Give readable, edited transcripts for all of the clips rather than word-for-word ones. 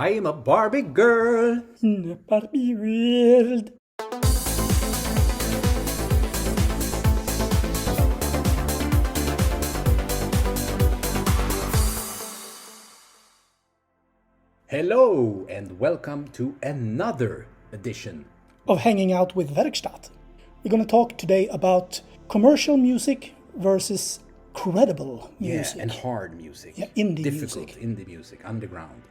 I am a Barbie girl in a Barbie world. Hello and welcome to another edition Of Hanging Out with Werkstatt. We're going to talk today about commercial music versus credible music. and hard music. Yeah, indie difficult music. indie music, underground,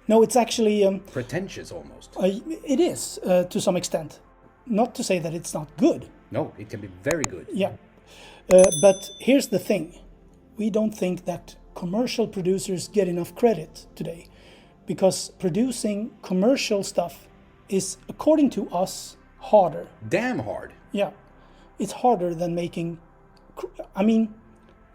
No, it's actually... pretentious almost. it is, to some extent. Not to say that it's not good. No, it can be very good. Yeah. But here's the thing. We don't think that commercial producers get enough credit today. Because producing commercial stuff is, according to us, harder. Damn hard. Yeah. It's harder than making...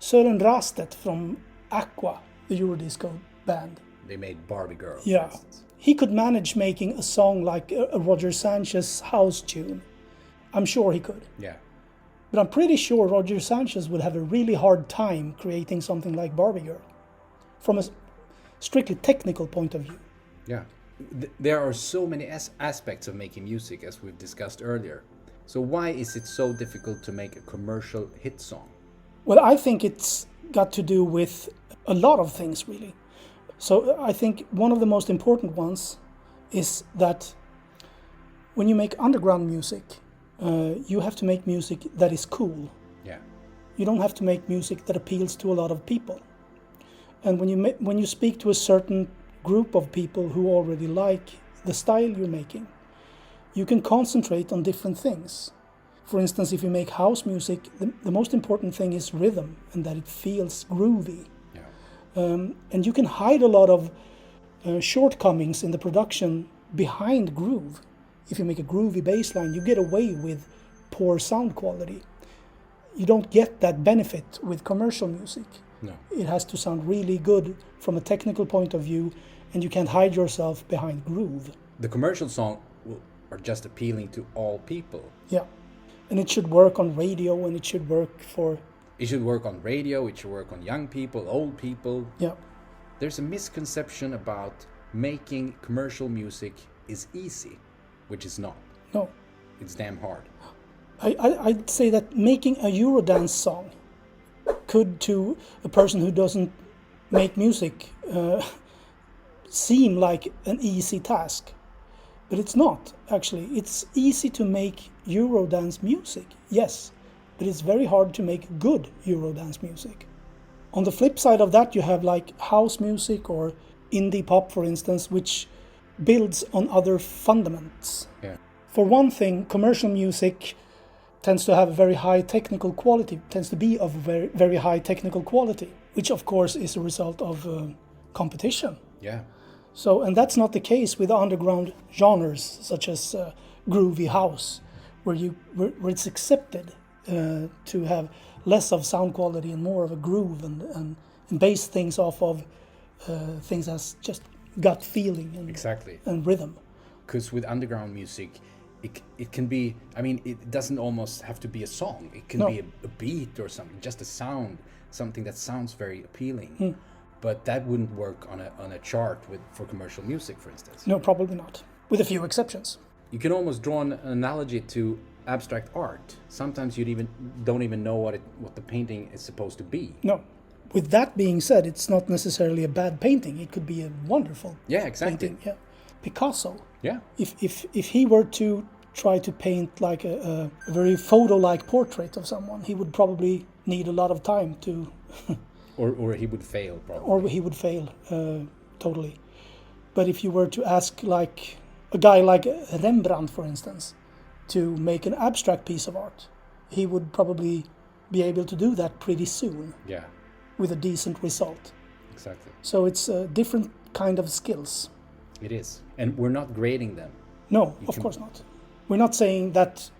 Søren Rastet from Aqua, the Eurodisco band. They made Barbie Girl. for Yeah. instance. He could manage making a song like a Roger Sanchez house tune. I'm sure he could. Yeah. But I'm pretty sure Roger Sanchez would have a really hard time creating something like Barbie Girl. From a strictly technical point of view. Yeah. There are so many aspects of making music, as we've discussed earlier. So why is it so difficult to make a commercial hit song? Well, I think it's got to do with a lot of things, really. So I think one of the most important ones is that when you make underground music, you have to make music that is cool. Yeah. You don't have to make music that appeals to a lot of people. And when you speak to a certain group of people who already like the style you're making, you can concentrate on different things. For instance, if you make house music, the most important thing is rhythm and that it feels groovy. Yeah. And you can hide a lot of shortcomings in the production behind groove. If you make a groovy bass line, you get away with poor sound quality. You don't get that benefit with commercial music. No. It has to sound really good from a technical point of view, and you can't hide yourself behind groove. The commercial song are just appealing to all people. Yeah. And it should work on radio, and it should work for... It should work on radio, it should work on young people, old people. Yeah. There's a misconception about making commercial music is easy, which is not. No. It's damn hard. I'd say that making a Eurodance song could, to a person who doesn't make music, seem like an easy task. But it's not, actually. It's easy to make Eurodance music, yes. But it's very hard to make good Eurodance music. On the flip side of that, you have like house music or indie pop, for instance, which builds on other fundamentals. Yeah. For one thing, commercial music tends to have a very high technical quality, tends to be of very, very high technical quality, which of course is a result of competition. Yeah. So, and that's not the case with underground genres such as groovy house, where it's accepted to have less of sound quality and more of a groove and base things off of things as just gut feeling and, Exactly. and rhythm. Because with underground music, it can be, it doesn't almost have to be a song. It can be a beat or something, just a sound, something that sounds very appealing. But that wouldn't work on a chart for commercial music, for instance. No, probably not, with a few exceptions. You can almost draw an analogy to abstract art. Sometimes you don't even know what the painting is supposed to be. No. With that being said, it's not necessarily a bad painting. It could be a wonderful exactly. painting. Yeah. Picasso. Yeah. If he were to try to paint like a very photo-like portrait of someone, he would probably need a lot of time to... or he would fail, probably. Or he would fail, totally. But if you were to ask like a guy like Rembrandt, for instance, to make an abstract piece of art, he would probably be able to do that pretty soon. Yeah. With a decent result. Exactly. So it's a different kind of skills. It is. And we're not grading them. No, of course not. We're not saying that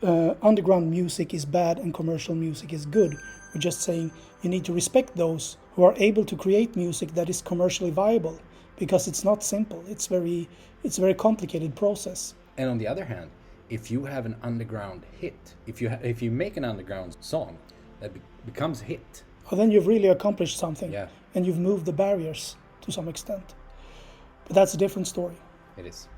underground music is bad and commercial music is good. We're just saying you need to respect those who are able to create music that is commercially viable, because it's not simple. It's a very complicated process. And on the other hand, if you have an underground hit, if you make an underground song that becomes a hit, Well, then you've really accomplished something. Yeah. And you've moved the barriers to some extent. But that's a different story. It is.